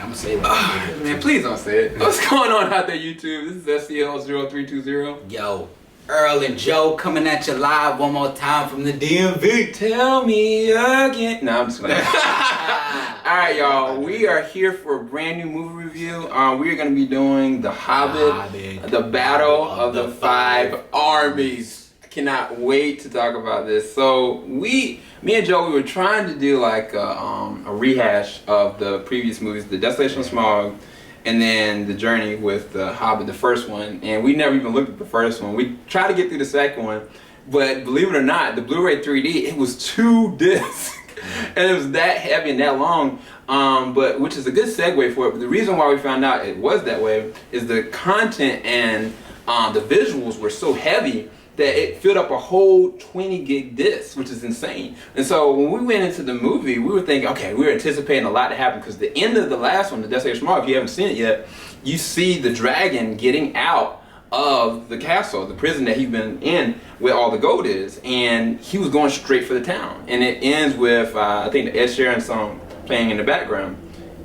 I'm gonna say that. Man, please don't say it. What's going on out there, YouTube? This is SCL0320. Yo, Earl and Joe coming at you live one more time from the DMV. Tell me again. No, I'm just playing. Alright, y'all. We are here for a brand new movie review. We are going to be doing The Hobbit, the Battle of the Five Armies. I cannot wait to talk about this. So, me and Joe, we were trying to do like a rehash of the previous movies, The Desolation of Smaug, and then The Journey with The Hobbit, the first one. And we never even looked at the first one. We tried to get through the second one, but believe it or not, the Blu-ray 3D, it was 2 discs. And it was that heavy and that long, but which is a good segue for it. But the reason why we found out it was that way is the content and the visuals were so heavy that it filled up a whole 20 gig disc, which is insane. And so when we went into the movie, we were thinking, okay, we were anticipating a lot to happen because the end of the last one, The Desolation of Smaug, if you haven't seen it yet, you see the dragon getting out of the castle, the prison that he's been in where all the gold is, and he was going straight for the town. And it ends with, I think the Ed Sheeran song playing in the background.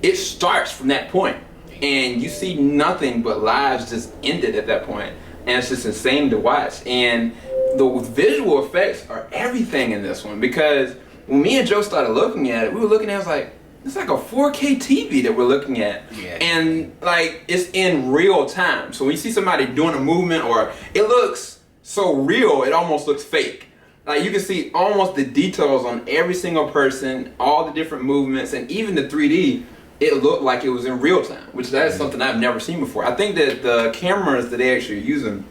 It starts from that point, and you see nothing but lives just ended at that point. And it's just insane to watch. And the visual effects are everything in this one, because when me and Joe started looking at it, we were looking at it, I was like, it's like a 4K TV that we're looking at. Yeah. And like, it's in real time. So when you see somebody doing a movement, or it looks so real, it almost looks fake. Like you can see almost the details on every single person, all the different movements, and even the 3D, it looked like it was in real time, which that is something I've never seen before. I think that the cameras that they actually are using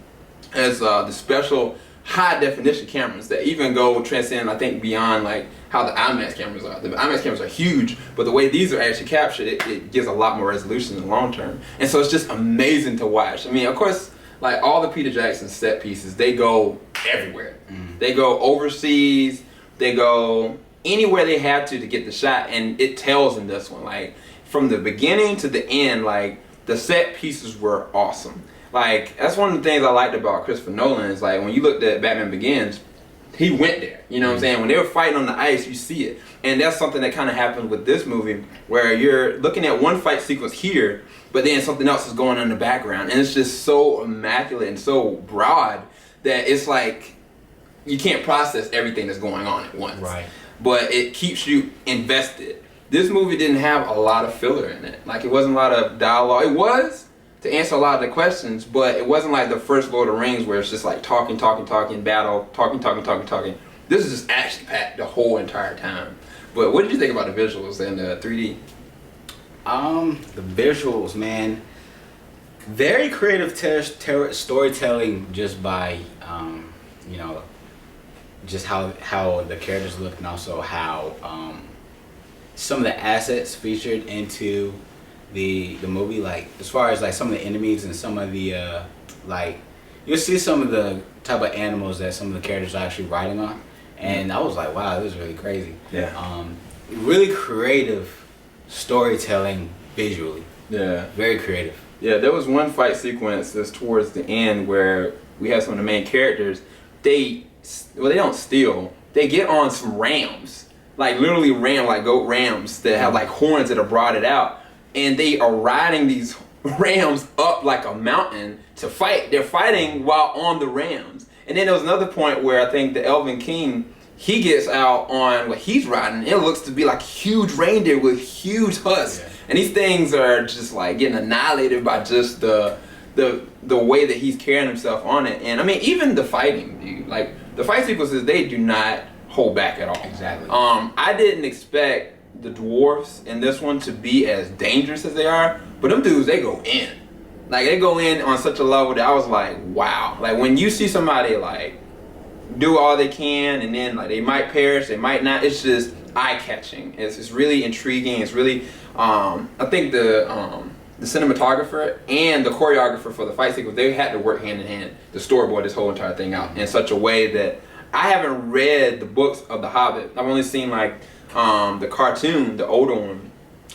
as the special high definition cameras that even go transcend, I think, beyond like how the IMAX cameras are. The IMAX cameras are huge, but the way these are actually captured, it gives a lot more resolution in the long term. And so it's just amazing to watch. I mean, of course, like all the Peter Jackson set pieces, they go everywhere. They go overseas, they go anywhere they have to get the shot, and it tells in this one. Like from the beginning to the end, like the set pieces were awesome. Like, that's one of the things I liked about Christopher Nolan is like when you looked at Batman Begins, he went there. You know what I'm saying? When they were fighting on the ice, you see it. And that's something that kind of happened with this movie, where you're looking at one fight sequence here, but then something else is going on in the background. And it's just so immaculate and so broad that it's like you can't process everything that's going on at once. Right. But it keeps you invested. This movie didn't have a lot of filler in it. Like, it wasn't a lot of dialogue. It was to answer a lot of the questions, but it wasn't like the first Lord of the Rings where it's just like talking, battle, talking. This is just action-packed the whole entire time. But what did you think about the visuals and the 3D? The visuals, man, very creative storytelling, just by you know, just how the characters look, and also how some of the assets featured into the movie, like as far as like some of the enemies and some of the like you'll see some of the type of animals that some of the characters are actually riding on, and I was like, wow, this is really crazy. Yeah. Really creative storytelling visually. Yeah. Very creative. Yeah, there was one fight sequence that's towards the end where we have some of the main characters. They don't steal. They get on some rams, like literally like goat rams that have like horns that are broadened out. And they are riding these rams up like a mountain to fight. They're fighting while on the rams. And then there was another point where I think the Elven King, he gets out on what he's riding. It looks to be like huge reindeer with huge husks. Yeah. And these things are just like getting annihilated by just the way that he's carrying himself on it. And I mean, even the fighting, dude, like the fight sequences, they do not hold back at all. Exactly. I didn't expect the dwarves in this one to be as dangerous as they are, but them dudes, they go in. Like, they go in on such a level that I was like, wow. Like, when you see somebody like do all they can, and then like they might perish, they might not, it's just eye-catching. It's really intriguing. It's really I think the cinematographer and the choreographer for the fight sequence, they had to work hand in hand to storyboard this whole entire thing out in such a way that I haven't read the books of The Hobbit. I've only seen like the cartoon, the older one,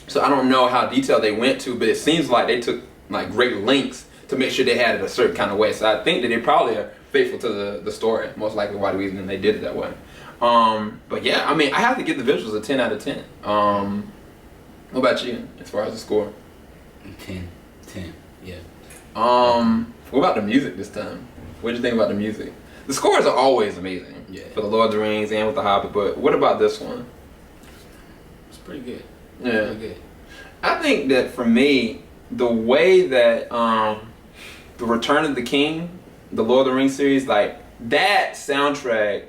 so I don't know how detailed they went to, but it seems like they took like great lengths to make sure they had it a certain kind of way. So I think that they probably are faithful to the story, most likely why the reason they did it that way. But yeah, I mean, I have to give the visuals a 10 out of 10. What about you, as far as the score? 10. Yeah. What about the music this time? What did you think about the music? The scores are always amazing. Yeah. For The Lord of the Rings and with The Hobbit, but what about this one? It's pretty good. Yeah. Pretty good. I think that for me, the way that The Return of the King, the Lord of the Rings series, like that soundtrack,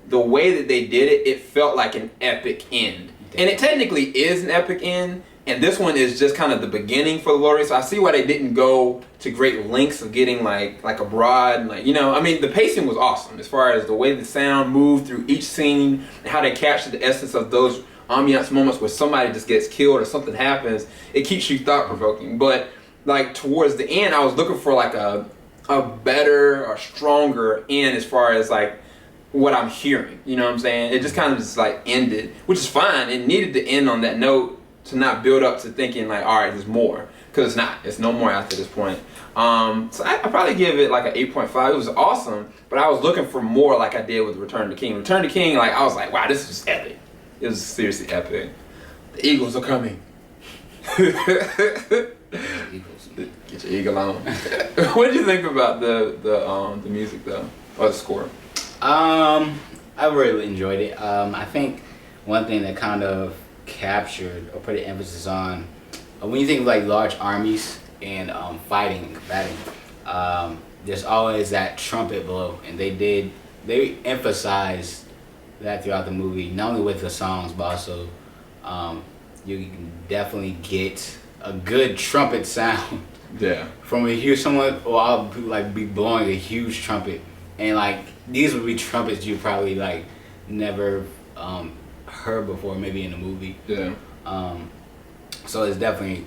the way that they did it, it felt like an epic end. And it technically is an epic end, and this one is just kind of the beginning for the Lord of the Rings. So I see why they didn't go to great lengths of getting like a broad, and like, you know, I mean, the pacing was awesome as far as the way the sound moved through each scene and how they captured the essence of those ambiance moments where somebody just gets killed or something happens. It keeps you thought provoking. But like towards the end, I was looking for like a better or stronger end as far as like what I'm hearing. You know what I'm saying? It just kind of just like ended, which is fine. It needed to end on that note to not build up to thinking like, all right, there's more, because it's not. It's no more after this point. So I probably give it like an 8.5. It was awesome, but I was looking for more, like I did with Return of the King. Return of the King, like I was like, wow, this was epic. It was seriously epic. The Eagles are coming. Eagles. Get your eagle on. What did you think about the music though, or the score? I really enjoyed it. I think one thing that kind of captured or put an emphasis on when you think of like large armies and fighting and combating, there's always that trumpet blow, and they emphasized that throughout the movie, not only with the songs but also you can definitely get a good trumpet sound. Yeah. From when you hear someone, or I'll be blowing a huge trumpet, and like these would be trumpets you probably like never heard before, maybe in a movie. Yeah. So it's definitely,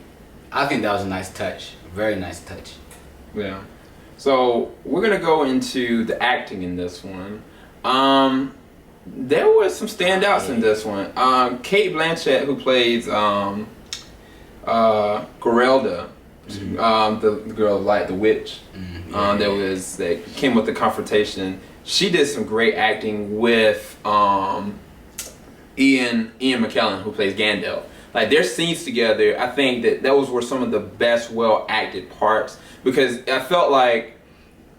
I think that was a nice touch, a very nice touch. Yeah. So we're gonna go into the acting in this one. There was some standouts in this one. Kate Blanchett, who plays Gerelda, the girl like the witch, that came with the confrontation. She did some great acting with Ian McKellen, who plays Gandalf. Like their scenes together, I think that those were some of the best well acted parts, because I felt like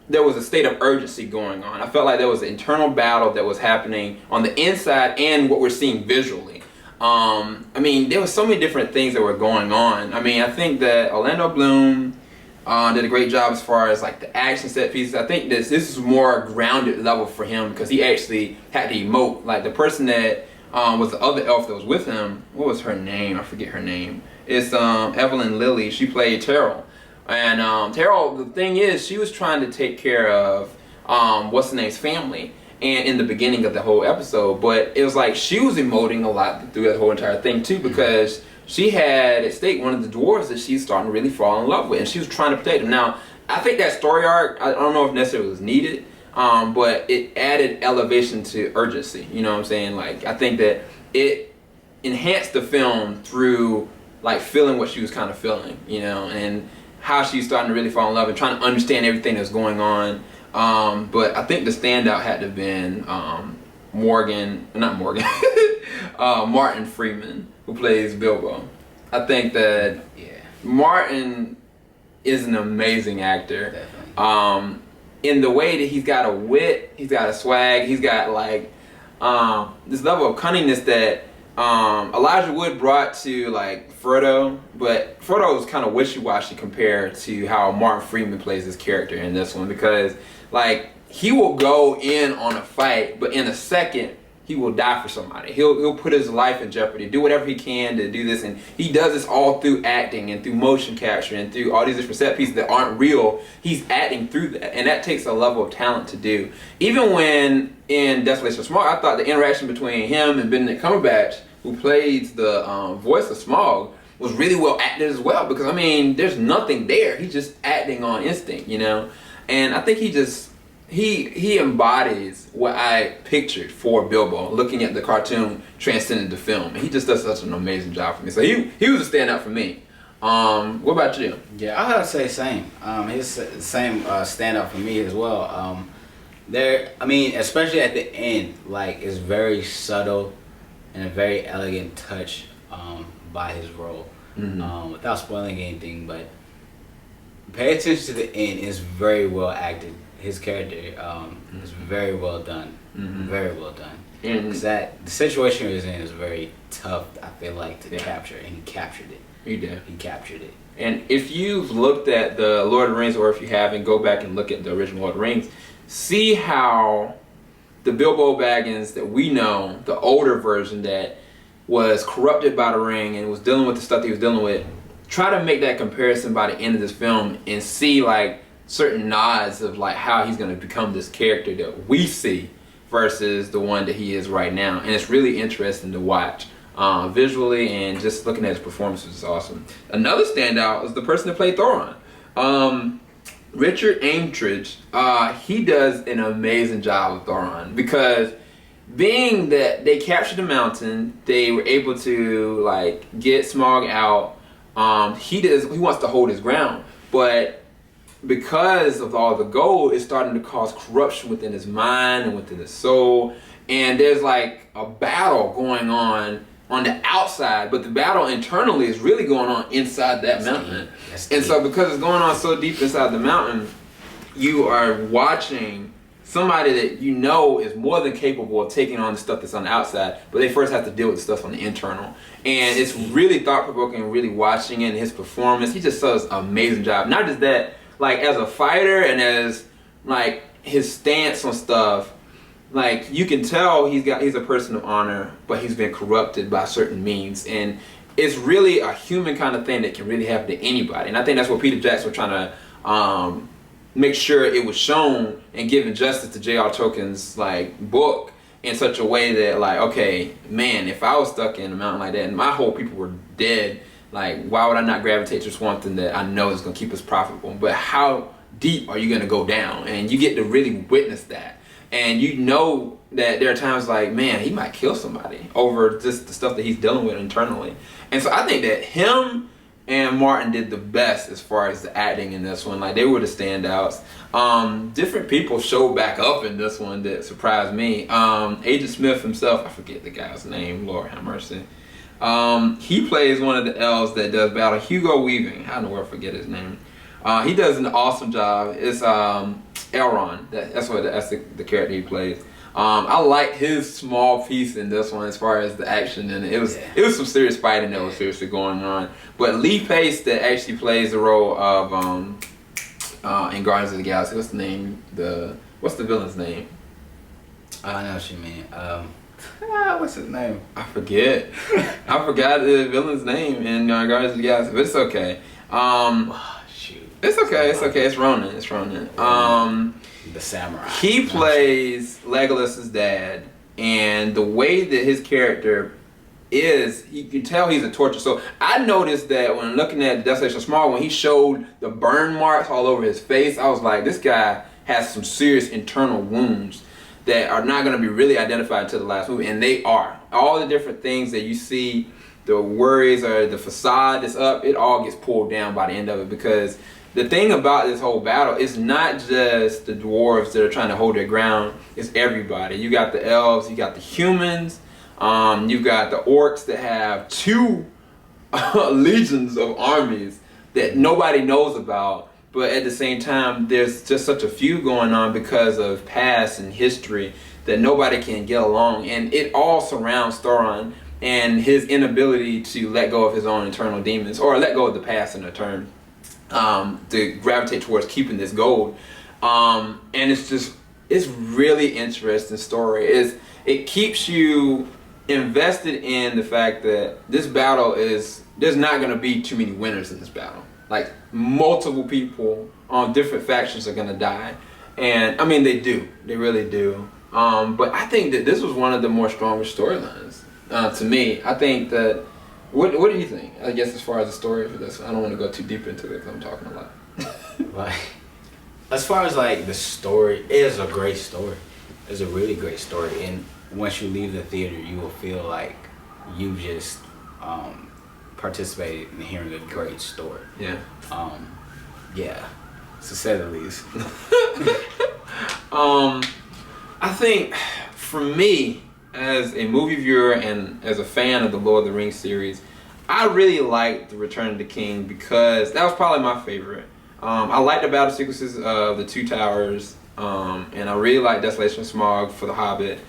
there was a state of urgency going on. I felt like there was an internal battle that was happening on the inside and what we're seeing visually. I mean, there was so many different things that were going on. I mean, I think that Orlando Bloom did a great job as far as like the action set pieces. I think this is more grounded level for him, because he actually had to emote. Like the person that was the other elf that was with him, what was her name? I forget her name. It's Evelyn Lilly. She played Terrell. And Terrell, the thing is, she was trying to take care of what's the name's family, and in the beginning of the whole episode, but it was like she was emoting a lot through that whole entire thing too, because she had at stake one of the dwarves that she's starting to really fall in love with, and she was trying to protect him. Now, I think that story arc, I don't know if necessarily was needed, but it added elevation to urgency. You know what I'm saying? Like, I think that it enhanced the film through like feeling what she was kind of feeling, you know, and how she's starting to really fall in love and trying to understand everything that's going on. But I think the standout had to have been Martin Freeman, who plays Bilbo. I think that Martin is an amazing actor. Definitely. In the way that he's got a wit, he's got a swag, he's got like this level of cunningness that Elijah Wood brought to like Frodo, but Frodo was kind of wishy-washy compared to how Martin Freeman plays his character in this one, because like he will go in on a fight, but in a second he will die for somebody. He'll put his life in jeopardy, do whatever he can to do this, and he does this all through acting and through motion capture and through all these different set pieces that aren't real. He's acting through that, and that takes a level of talent to do. Even when in Desolation of Smaug, I thought the interaction between him and Benedict Cumberbatch, who plays the voice of Smaug, was really well acted as well, because I mean, there's nothing there. He's just acting on instinct, you know? And I think he embodies what I pictured for Bilbo, looking at the cartoon transcended the film. And he just does such an amazing job for me. So he was a standout for me. What about you? Yeah, I gotta say same. His same standout for me as well. I mean, especially at the end, like it's very subtle and a very elegant touch by his role. Without spoiling anything, but pay attention to the end. It's very well acted. His character is very well done. Very well done. Because the situation he was in is very tough, I feel like, to capture, and he captured it. He did. He captured it. And if you've looked at the Lord of the Rings, or if you haven't, go back and look at the original Lord of the Rings, see how the Bilbo Baggins that we know, the older version that was corrupted by the ring and was dealing with the stuff that he was dealing with, try to make that comparison by the end of this film and see like certain nods of like how he's going to become this character that we see versus the one that he is right now. And it's really interesting to watch visually, and just looking at his performance is awesome. Another standout is the person that played Thorin. Richard Armitage, he does an amazing job with Thorin, because being that they captured the mountain, they were able to like get Smaug out. He wants to hold his ground, but because of all the gold, it's starting to cause corruption within his mind and within his soul. And there's like a battle going on the outside, but the battle internally is really going on inside that mountain. And so because it's going on so deep inside the mountain, you are watching somebody that you know is more than capable of taking on the stuff that's on the outside, but they first have to deal with the stuff on the internal. And it's really thought-provoking, really watching it, and his performance. He just does an amazing job. Not just that, like as a fighter and as like his stance on stuff, like you can tell he's a person of honor, but he's been corrupted by certain means. And it's really a human kind of thing that can really happen to anybody. And I think that's what Peter Jackson was trying to make sure it was shown and giving justice to J.R. Tolkien's like book in such a way that like, okay, man, if I was stuck in a mountain like that and my whole people were dead, like why would I not gravitate to something that I know is going to keep us profitable? But how deep are you going to go down? And you get to really witness that. And you know that there are times like, man, he might kill somebody over just the stuff that he's dealing with internally. And so I think that him and Martin did the best as far as the acting in this one. Like they were the standouts. Different people showed back up in this one that surprised me. Agent Smith himself, I forget the guy's name, Lord have mercy. He plays one of the elves that does battle, Hugo Weaving. How in the world forget his name? He does an awesome job. It's Elrond. That's the character he plays. I like his small piece in this one as far as the action, and it was some serious fighting that was seriously going on. But Lee Pace that actually plays the role of in Guardians of the Galaxy. What's the name? What's the villain's name? I know what you mean. What's his name? I forget. I forgot the villain's name in Guardians of the Galaxy, but it's okay. Shoot. It's okay. It's okay. It's Ronan. It's Ronan. The samurai. He plays Legolas's dad, and the way that his character is, you can tell he's a torture. So I noticed that when looking at the Desolation of Smaug, when he showed the burn marks all over his face, I was like, this guy has some serious internal wounds that are not going to be really identified until the last movie, and they are. All the different things that you see, the worries or the facade that's up, it all gets pulled down by the end of it, because the thing about this whole battle is not just the dwarves that are trying to hold their ground, it's everybody. You got the elves, you got the humans, you've got the orcs that have 2 legions of armies that nobody knows about, but at the same time there's just such a few going on because of past and history that nobody can get along, and it all surrounds Sauron and his inability to let go of his own internal demons, or let go of the past in a turn. To gravitate towards keeping this gold, and it's really interesting story. It keeps you invested in the fact that this battle there's not going to be too many winners in this battle. Like multiple people on different factions are going to die, and I mean they really do. But I think that this was one of the more stronger storylines to me. I think that. What do you think? I guess as far as the story for this, I don't want to go too deep into it because I'm talking a lot. Like, as far as like the story, it is a great story. It's a really great story, and once you leave the theater, you will feel like you just participated in hearing a great story. Yeah. Yeah, to say the least. I think for me, as a movie viewer and as a fan of the Lord of the Rings series, I really liked the Return of the King because that was probably my favorite. I liked the battle sequences of the Two Towers, and I really liked Desolation of Smaug for the Hobbit.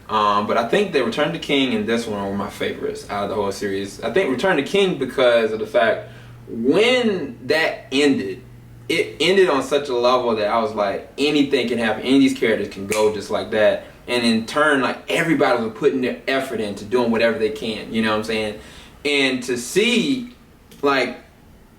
But I think that Return of the King and this one were my favorites out of the whole series. I think Return of the King because of the fact when that ended, it ended on such a level that I was like, anything can happen. Any of these characters can go just like that. And in turn, like everybody was putting their effort into doing whatever they can. You know what I'm saying? And to see like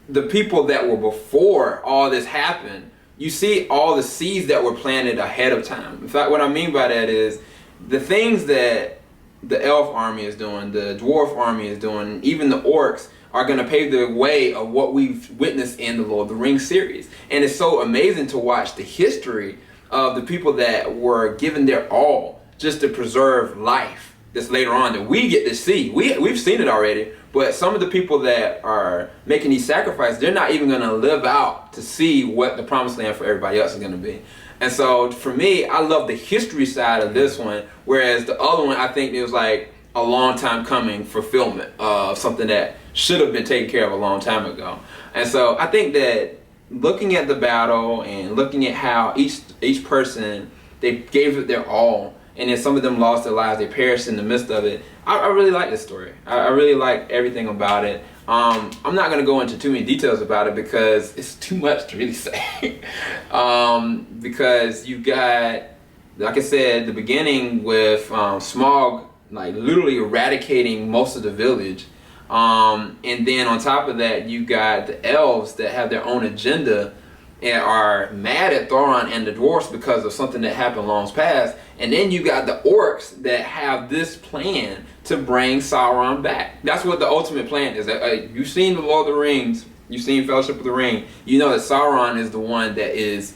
the people that were before all this happened, you see all the seeds that were planted ahead of time. In fact, what I mean by that is the things that the Elf army is doing, the Dwarf army is doing, even the Orcs are going to pave the way of what we've witnessed in the Lord of the Rings series. And it's so amazing to watch the history of the people that were given their all just to preserve life this later on that we get to see. We've seen it already, but some of the people that are making these sacrifices, they're not even going to live out to see what the promised land for everybody else is going to be. And so for me, I love the history side of this one, whereas the other one, I think it was like a long time coming fulfillment of something that should have been taken care of a long time ago. And so I think that looking at the battle and looking at how each person, they gave it their all, and then some of them lost their lives, they perished in the midst of it. I really like this story. I really like everything about it. I'm not going to go into too many details about it because it's too much to really say. Because you got, like I said, the beginning with Smaug like literally eradicating most of the village. And then on top of that, you got the elves that have their own agenda and are mad at Thorin and the dwarfs because of something that happened long past. And then you got the orcs that have this plan to bring Sauron back. That's what the ultimate plan is. You've seen the Lord of the Rings, you've seen Fellowship of the Ring. You know that Sauron is the one that is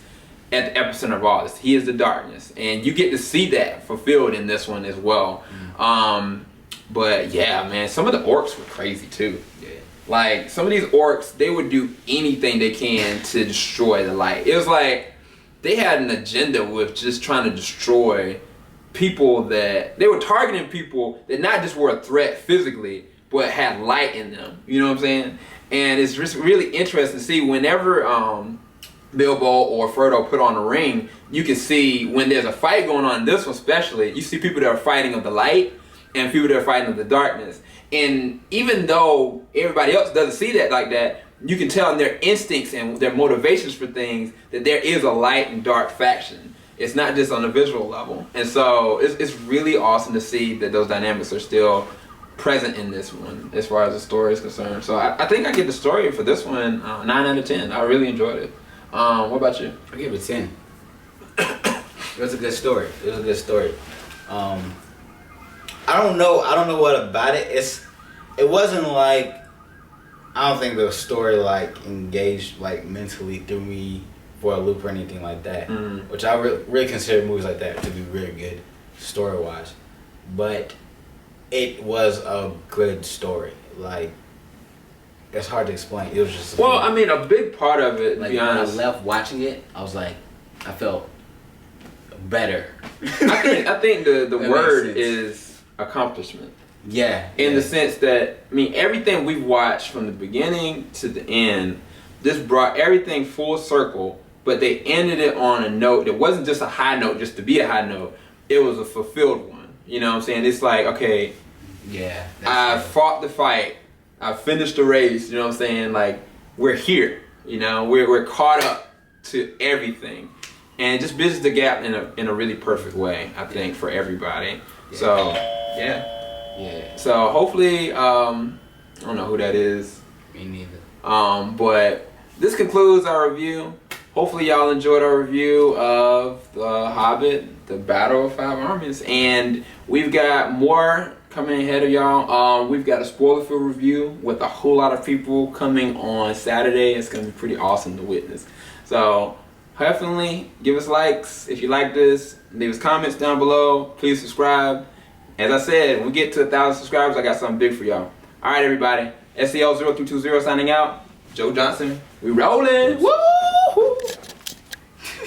at the epicenter of all this. He is the darkness, and you get to see that fulfilled in this one as well. But yeah, man, some of the orcs were crazy too. Yeah. Like some of these orcs, they would do anything they can to destroy the light. It was like they had an agenda with just trying to destroy people that they were targeting people that not just were a threat physically, but had light in them. You know what I'm saying? And it's just really interesting to see whenever Bilbo or Frodo put on the ring, you can see when there's a fight going on in this one especially, you see people that are fighting of the light and people that are fighting of the darkness. And even though everybody else doesn't see that like that, you can tell in their instincts and their motivations for things that there is a light and dark faction. It's not just on a visual level. And so it's really awesome to see that those dynamics are still present in this one as far as the story is concerned. So I think I give the story for this one 9 out of 10. I really enjoyed it. What about you? I give it 10. It was a good story. It was a good story. I don't know what about it. It wasn't like, I don't think the story like engaged like mentally threw me for a loop or anything like that. Which I really consider movies like that to be really good story wise. But it was a good story. Like, it's hard to explain. It was just I mean, a big part of it, like, to be honest. when I left watching it, I was like, I felt better. I think the word is accomplishment. Yeah. In the sense that, I mean, everything we've watched from the beginning to the end, this brought everything full circle, but they ended it on a note that wasn't just a high note just to be a high note. It was a fulfilled one. You know what I'm saying? It's like, okay, yeah, I fought the fight. I finished the race. You know what I'm saying? Like, we're here. You know, we're caught up to everything. And it just bridges the gap in a really perfect way, I think, for everybody. Yeah. So, yeah. Yeah. So hopefully, I don't know who that is. Me neither. But this concludes our review. Hopefully y'all enjoyed our review of The Hobbit, The Battle of Five Armies. And we've got more coming ahead of y'all. We've got a spoiler-filled review with a whole lot of people coming on Saturday. It's going to be pretty awesome to witness. So definitely give us likes if you like this. Leave us comments down below. Please subscribe. As I said, when we get to 1,000 subscribers, I got something big for y'all. All right, everybody. SEL0320 signing out. Joe Johnson. We rolling. Woo!